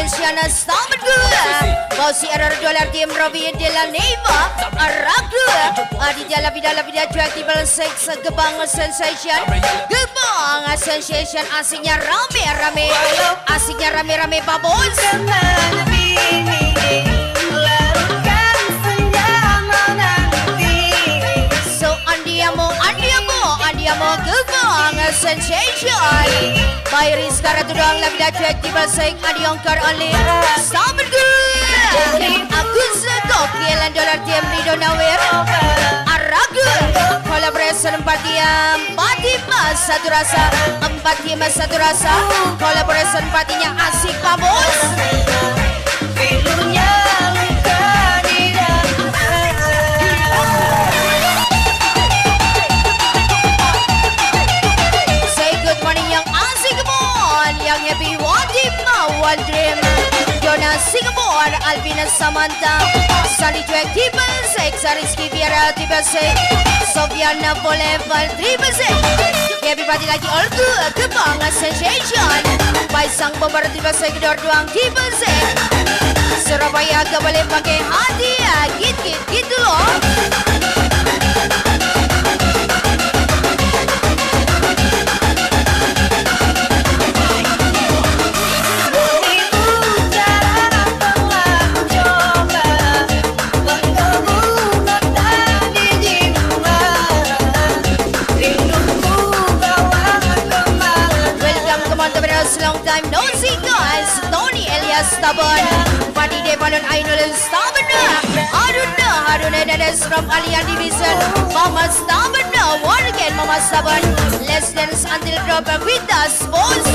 Siana Stammen gue Bausi error dolar tim Robi de la Neva Arak gue Adi jala vida cuek di balsek Segebang sensation Gebang sensation asiknya rame Asiknya rame babos So Andiamo gebang sensation By Rizka Ratu doang labida cuek di balsek Adi ongkar oleh Stammen gue Aku sekokilan dolar tim Rido Nawir Aragu Collaboration Empati Mas satu rasa Empati Mas satu rasa Collaboration empatinya asik babos Pilunya luka di Say good morning yang asik kemon Yang happy one dream Jona Singapore Alvina Samantha Sandi cuek tipe seks Rizky Biara tipe seks Sofiana Boulevard tipe seks Happy party lagi all good Gebang sensation Baisang bomber tipe seks Kedor doang tipe seks Surabaya gak boleh pakai hati ya Gitu loh Long time no see guys Tony Elias Stubborn Fadi De Balon Ainul Stubborn Haruna Dades from Aliyah Division Mama Stubborn One again Mama Stubborn Let's dance until drop with us boys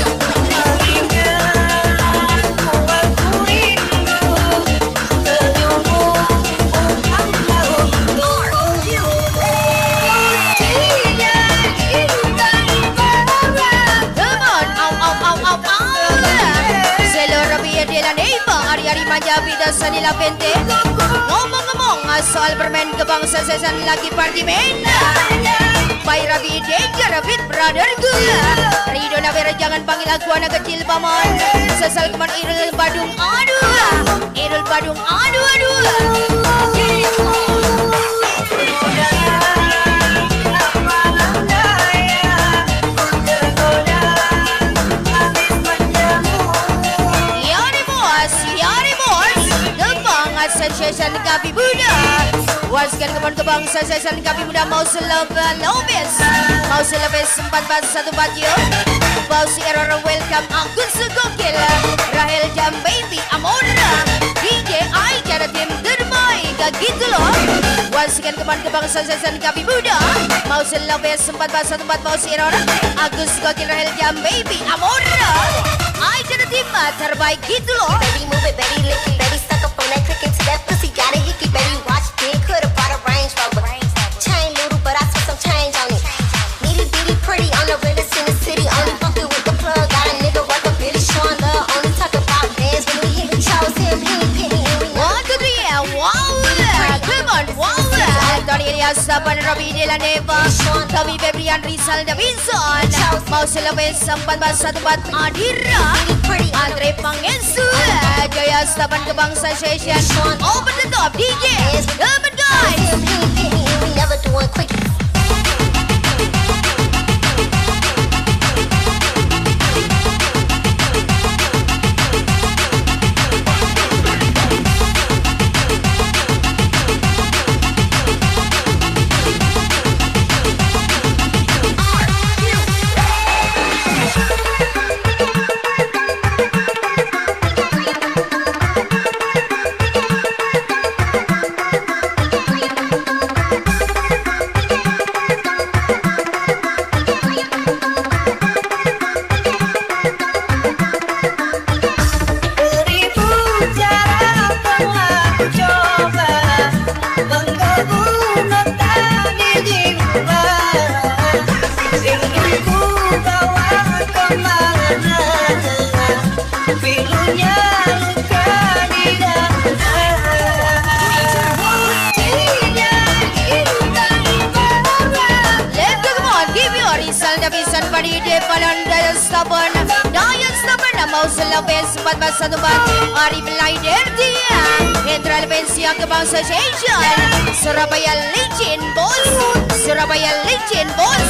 Hari-hari manja vida sanila pente Ngomong-ngomong soal bermain gebang sesesan lagi party main By Rabi Danger Fit Brother gue Rido Nawir jangan panggil aku anak kecil paman Sesal keman Irul Badung aduh Sensation Kapi Muda Waskan kebang sensation Kapi Muda Mau selobes 414 yo Bausi error welcome Akun segokil Rahel Jam Baby Amora DJ Aika tim terbaik gitu loh Waskan kebang sensation Kapi Muda Mau selobes 414 Bausi error Akun segokil Rahel Jam Baby Amora Aika tim terbaik gitu loh Baby move it, baby lick it, baby suck up on that click into that pussy, got a hickey, baby watch it, could've brought a Range Rover. Chain little, but I spent some change on it. Nitty bitty pretty, on the realest in the city, only fucking with the plug, got a nigga worth a bitty showing love, only talk about bands when we hit the chose him, he ain't pitting, and we know. 1, 2, 3, wow, come on, wow. Tony Elias, Saban, Robi de la Neva, Tommy Fabrian, Rizal Davidson, Mau selebes 414 Adira, Andre Pangensu, Jaya Saban Gebang Sensation, Open the top DJ, come on guys. We never doing quick. best 1414 Arif Laider dia Hendral Bensia Kebangsa Association Surabaya Licin Bos Surabaya Licin Bos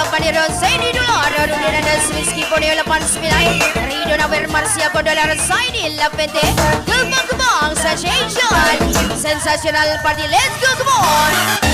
Paniro Zaini Dolar Rudina Rizky Ponyo 89 Rido Nawer Marcia Kodolar Zaini 80 Kembang-kembang Sensation Sensational Party Let's go come on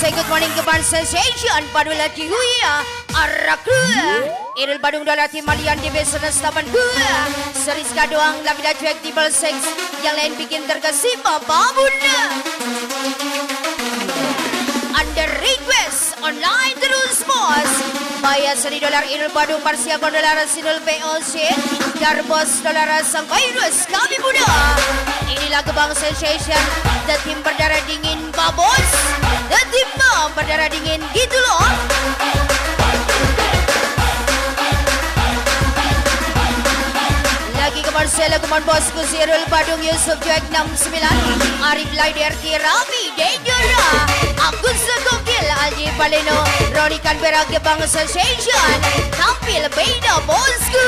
Good morning kepada Sensation Padula Kihuya Araku Irul Badung Dalati Malian di Besana Staban Gua Seriska doang Lavida cuek tibel seks Yang lain bikin terkasih bababun Under request Online terus bos Bayar $1 Irul Badung Parsia Kondolar Sinul POC Garbos Dolar Sang Virus Kami muda Inilah Kebang Sensation The Tim berdarah dingin babos The Tim berdarah dingin gitu loh Lagi ke Marcelo Kuman Bosku Zirul Badung Yusuf Joek 69 Arif Laider Tirami Dejora Aku Sekokil Alji Paleno Roni Canberra Kebang Sensation Tampil beda bosku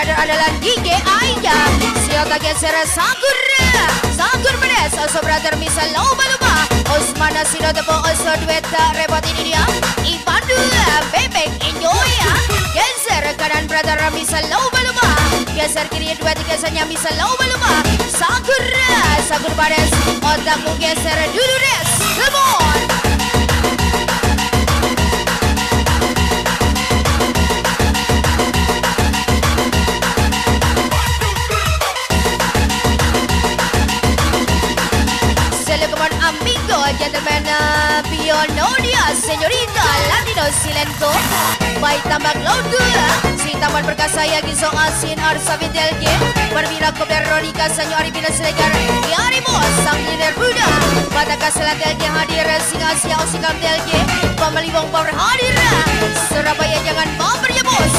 Brother adalah Gige Aida Siota geser Sakur Sakur Menes Oso brother misal Loba-loba Osmana Sinotepo Oso duet repot ini dia Ipandu Bebek enjoy ya Geser kanan brother misal Loba-loba Geser kiri duet gesernya misal Loba-loba Sakur Sakur Menes Otakku geser dulu res Come on Amigo, gentleman, piononia, señorita, latino, silento Baik tambak laut si taman perkasa yang gisong asin arsa vindelge Berbira kober ronika sanyo arifina selegar Yarimo, sang lider Buddha Bataka selatelge hadir, singa siya o sikam delge Pamalibong power hadir Surabaya jangan baper ya bos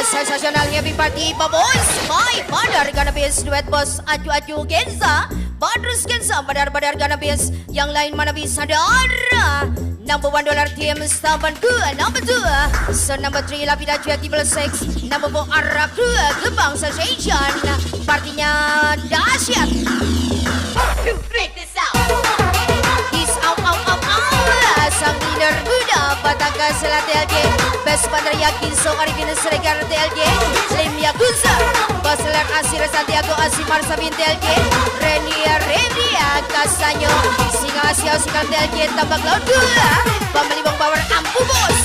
Sensational happy party, boys. My father gonna be duet boss Aju Aju Genza Teruskan badar-badar ganabis. Yang lain mana bisa darah. Number 1 dollar team Staban 2. Number 2 So number 3 Lapida Cuek Tibel 6. Number 4 Arab 2 Gebang Sensation. Partinya dahsyat. Break this out. Is out. Sang leader Buddha Bataka Selat TLG. Best Bandar Yakin So Arifin Seregar TLG. Slim Yakuza Baselar Asir Santiago Asimar Sabin TLG. Renia Kasanyo Singa Asia Sukan TLG. Tambak Laut 2 Pamalibong Power Ampu Bos.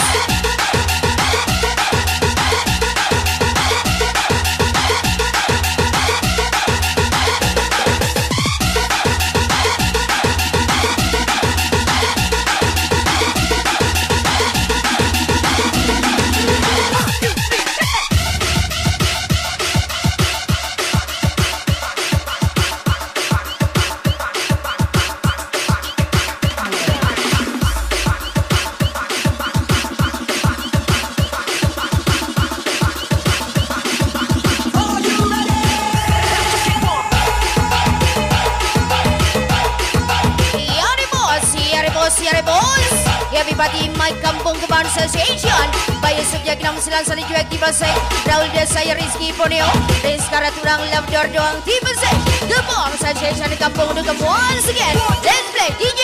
Everybody in my kampung Gebang Association. Bayi subjek 69 Sali Cuek Tiba Sek. Raul Desa Rizky Poneo. Rizkara Turang Labdor Doang Tiba Sek. Gebang Association di kampung Dugem once again. Let's play DJ.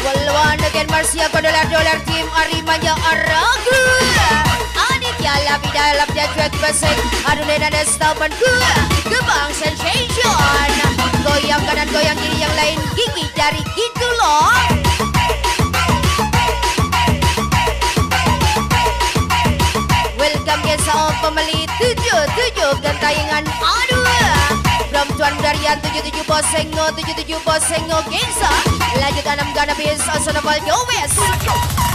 Walwan again Marcia Dolar Team Arimanya Aragu. Aditya Labida Cuek Tiba Sek. Adulena Staban 2 Gebang Sensation. Goyang kanan, goyang kiri, yang lain gigi dari gitu loh. Welcome ya sama pembeli 77 gentayangan aduh. From Tuan Darian 77 Bosengo 77 Bosengo Gensa. Lanjut 6 ganabis Asonabal Jowes.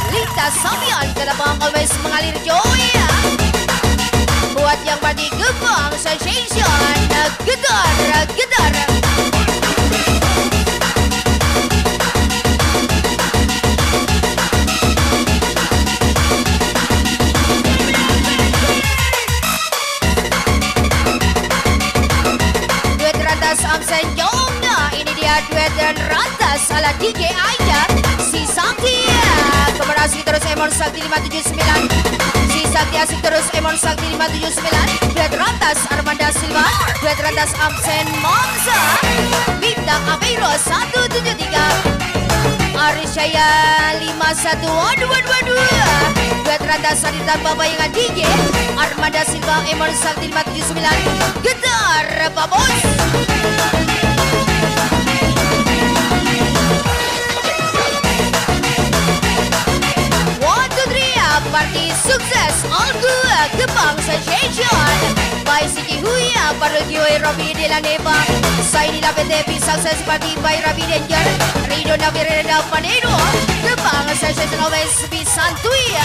Lita Samian Kenapa always mengalir joy. Buat yang party Gebang Sensation. Gedar. Amsen Jongna. Ini dia duet dan rantas ala DJ Aida. Si Sakti Komerasi terus Emon Sakti 579. Si Sakti asik terus Emon Sakti 579. Duet rantas Armanda Silva. Duet rantas Amsen Monza. Bintang Aveiro 173. Arishaya 51. Waduh. Duet rantas Sarita Babayangan DJ Armanda Silva Emon Sakti 579. Getar Babos. Party sukses all good Gebang Sensation by Siki Huya Parul Kioi Robi de la Neva Saini la PTP Success Party by Rabi Danger Rido Navireda Panero Gebang Sensation always be santui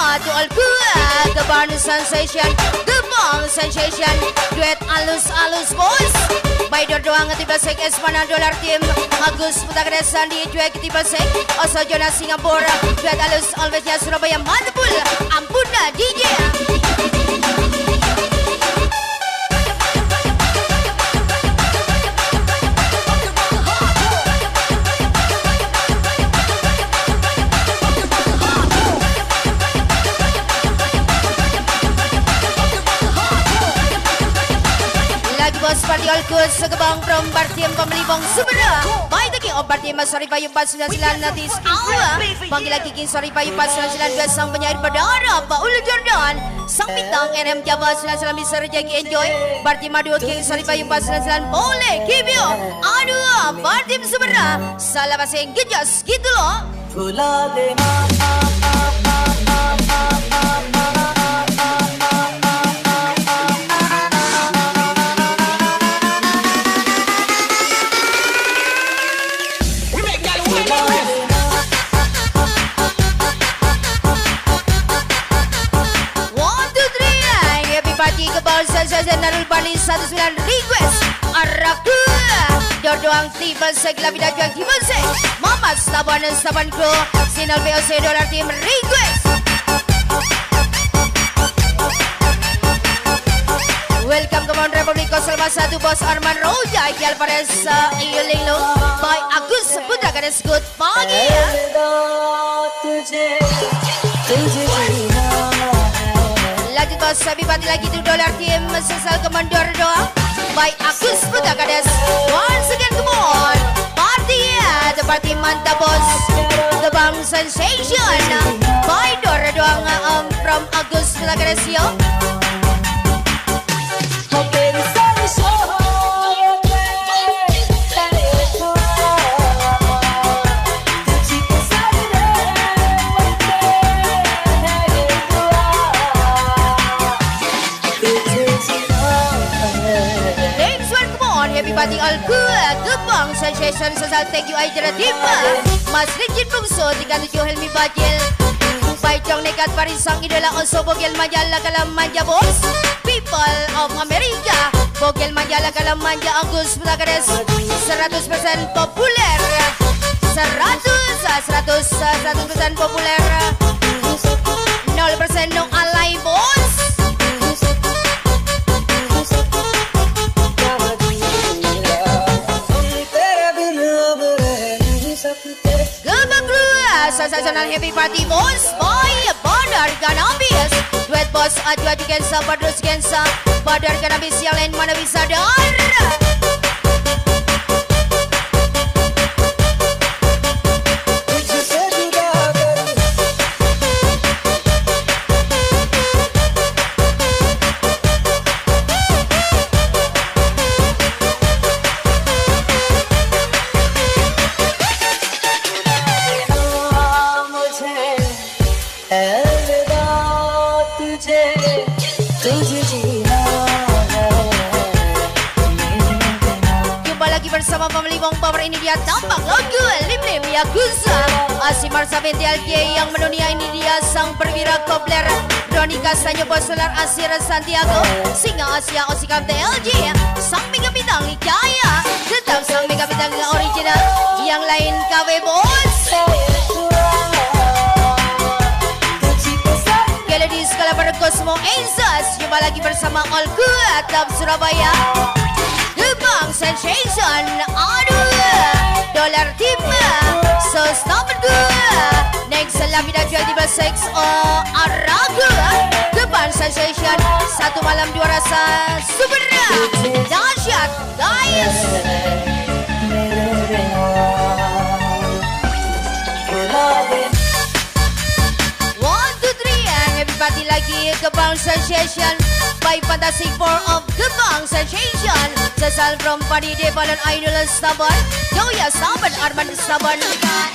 to all Gebang Sensation, Gebang Sensation, duet alus-alus bos. By doang tiba sek Esmana dolar tim Agus Putakaresan di duet tiba sek Oso Jonas Singapura, duet alus always ya Surabaya Mantepul, ampuna DJ. Bos party all good sa Gebang from Bartiem Pamilibong Subera. May taking of Bartiem sorry pa yung pasunan sila natis awa. Panggila kiking sorry pa yung pasunan sila dua sang penyair badara Paul Jordan. Sang bintang NM Jawa sila sila bisa rejeki enjoy. Bartiem aduh king sorry pa yung pasunan sila boleh kibyo. Aduh Bartiem Subera. Salah pasang gejas gitu loh. Saya Narul Bali 19 request Araku Doang tiba segala bila jual tiba se Mama Staban Crew Sinal VOC dolar tim request. Welcome ke Mount Republic Selma 1 Bos Arman Roja Iqbal Pares Iuling Lo by Agus Putra Ganes good pagi ya. Lanjut bos, sabi pati lagi tu dolar tim sesal kemandor doang. By Agus Putra Ganes. Once again come on, party ya, the party mantap bos. Gebang Sensation. By Dor doang from Agus Putra Ganes yo. Everybody all good, Gebang Sensation sesal thank you Aidra Diva Mas Rigid Bungso 37 Helmi Bajil Baicong nekat parisang idola Oso Bogel Manjala Kalam Manja bos. People of America Bogel Manjala Kalam Manja Agus Putra Ganes 100% populer 100% populer 0% no alay bos. Sensational happy party boss boy Badar Ganabis duet boss Adwa Dikensa Badrus Gensa Badar Ganabis yang lain mana bisa dar. Bersama Pemlibong Power ini dia tampak lagu Lim Yakuza Asimar Sabenti LJ yang mendunia ini dia sang perwira kopler Roni Kasanyo Bosolar Asir Santiago Singa Asia Osikam TLJ sang mega bintang Hikaya tetap sang mega bintang original yang lain KW Bos. Keladi skala berkosmo Aizas jumpa lagi bersama All Good Club Surabaya. Gebang Sensation, aduh, dolar tim, so stop it good. Next selami dah jual di berseks, Aragu, Gebang Sensation, satu malam dua rasa super dahsyat, guys. One, two, three, and everybody lagi Gebang Sensation. By Fantastic Four of Gebang Sensation Sesal from Padi Devalon Idol Stubborn Joya Stubborn Arman Stubborn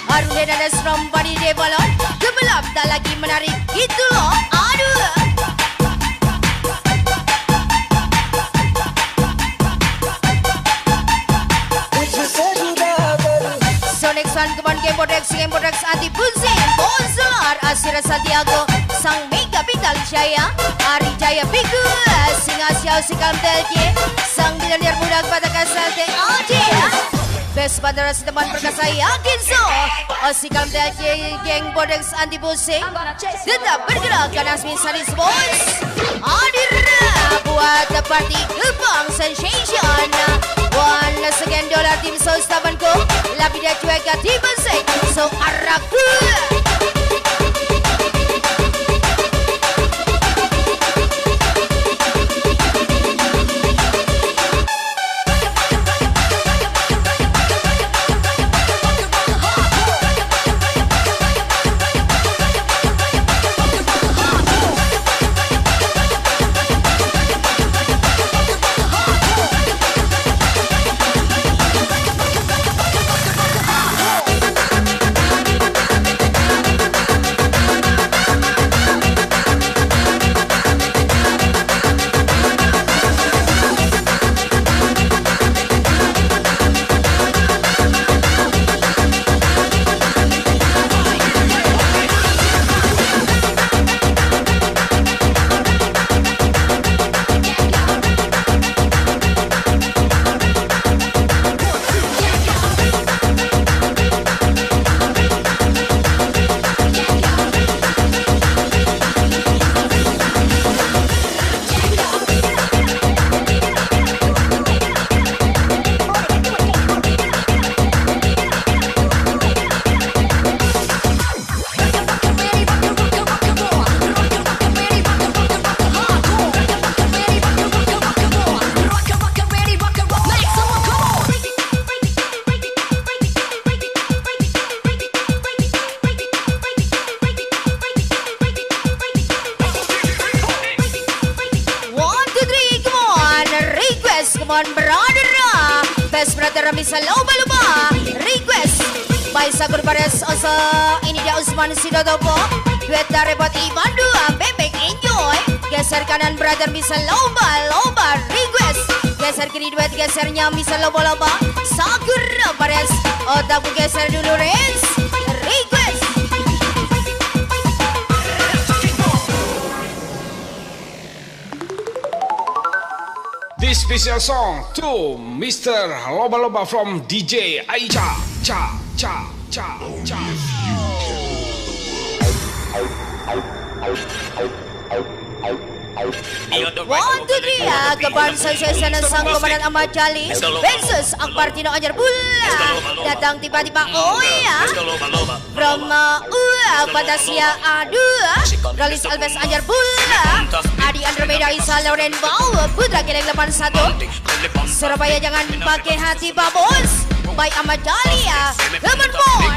Arun Denanes from Padi Devalon Gebelap tak lagi menarik gitu loh. Aduh So next one come on Game Bodex Anti Punzin Bonsolar Asira Santiago, Sang Mega Pital Jaya, Ari Jaya Biku, Singa Xiao Sikam Telje, Sang Milioner Muda kepada Kasate Aji. Best Bandara Teman Perkasa yakin so Sikam Telje, Geng Bodex Anti Busing, tetap bergerak karena Asmin Sadis Boys. Hadir buat party Gebang Sensation. Once again dolar tim so stabanku, lebih dari cuaca tim besar, so araku. Come on brother, best brother bisa lomba-lomba request by Sagur Pares Osa. Ini dia Usman Sidotopo, duet dari buat Iman dua bebek enjoy. Geser kanan brother bisa lomba-lomba request, geser kiri duet gesernya bisa lomba-lomba. Sagur Pares otakku geser dulu Rens request. This special song to Mr. Loba Loba from DJ Aicha. Cha cha cha cha. One, two, three, Keban sensation sang Komandan Ahmad Jali versus Akbartino Anjar Bula. Datang tiba-tiba, oh ya, from Fantasia A2, Ralis Alves Anjar Bula, Adi Andromeda Isa Lauren Bau, Putra Keleng 81, Surabaya jangan pakai hati babos, by Ahmad Jali ya, come on.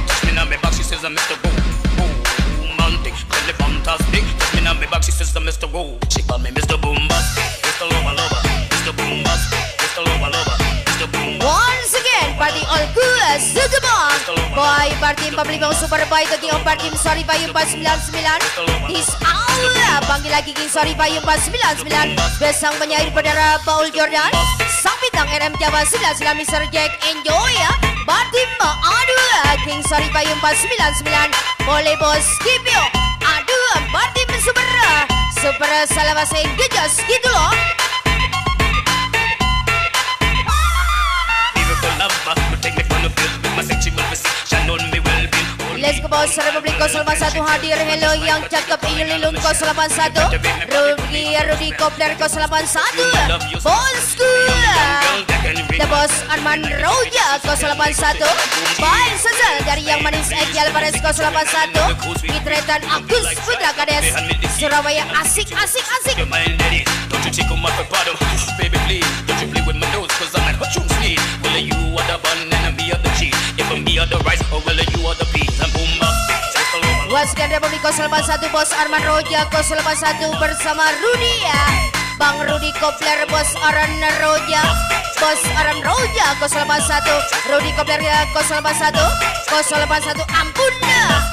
Really fantastic. Touch me on my back, she says I'm Mr. Go. She call me Mr. Boombas, Mr. Loba Loba, Mr. Boombas, Mr. Loba Loba, Mr. Boombas. Once again, party all good, Sugaba. Boy, party 45 super boy, King party sorry Bayu 499. This hour, panggil lagi King sorry Bayu 499. Besang penyair perdana Paul Jordan. Sang bintang RM Jawa 99 Mr. Jack enjoy ya. Party aduh, King sorry Bayu 499. Boleh bos, keep you. Aduh, party super salah bahasa Inggris gitu loh. Let's go bos, Republik 081 hadir. Hello yang cakep ini Lilung 081, Rudi Kopler 081, bosku The Boss Arman Roja 081, Baik Sezal dari yang manis Eki Alvarez 081, Fitretan Agus Putra Kades Surabaya asik. Don't you check on my bottom, baby please. Don't you play with my nose, cause I'm at what you need. Will you are the bun and me are the cheese. If I'm me are the rice, or will you are the peas. I'm boomba. Waskan Republik 081 Bos Arman Roja 081 bersama Rudi ya. Bang Rudi Kopler Bos Aran Roja, Bos Aran Roja 081, Rudi Kopler 081,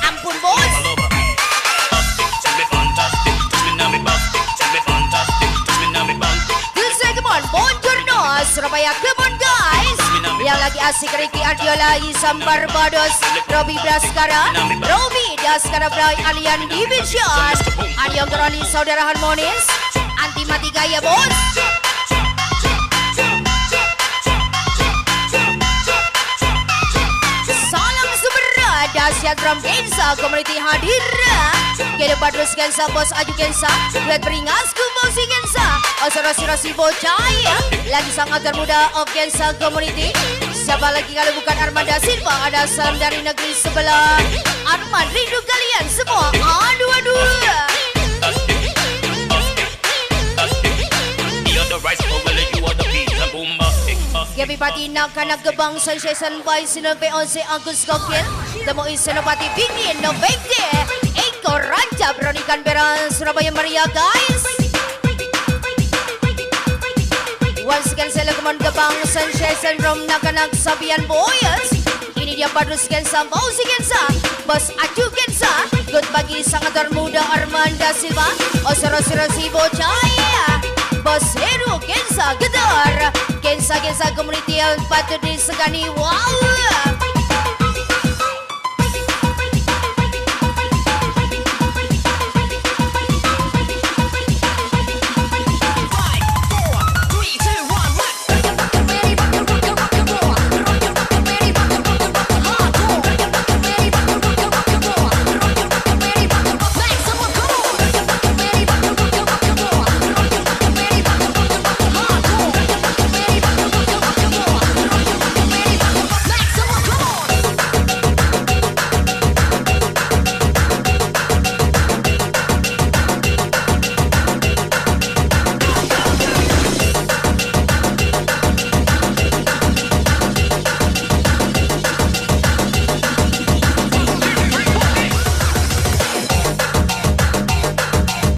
ampun bos. Good say come on, buongiorno Surabaya, come on guys. Yang lagi asik Ricky Ardiola Isam Barbados Robi Braskara Robi Daskara Bray Alian Division Alian Gerali Saudara Harmonis Anti mati gaya bos. Salam seberat dahsyat drum Gensa Community hadir. Kita padus Gensa bos aju Gensa. Duet beringasku bosi Gensa. Osorosi bocah lagi sangat termuda of Gensa Community. Siapa lagi kalau bukan Armanda Silva? Ada salam dari negeri sebelah. Armand rindu kalian semua. Aduh. Gabi pati nak gebang sensation by Sinope 11 Agus Gokil. Temui Senopati Bingin no Bekde. Eko Raja Bronikan Beran Surabaya Maria guys. Once again saya lakukan gebang sensation from nak Sabian Boys. Ini dia padus Gensa Bausi Gensa Bos Aju Gensa. Good pagi sangat termuda Armanda Silva. Osorosi bocah Bos Heru Gensa Gedar Gensa Community yang patut disegani. Wow.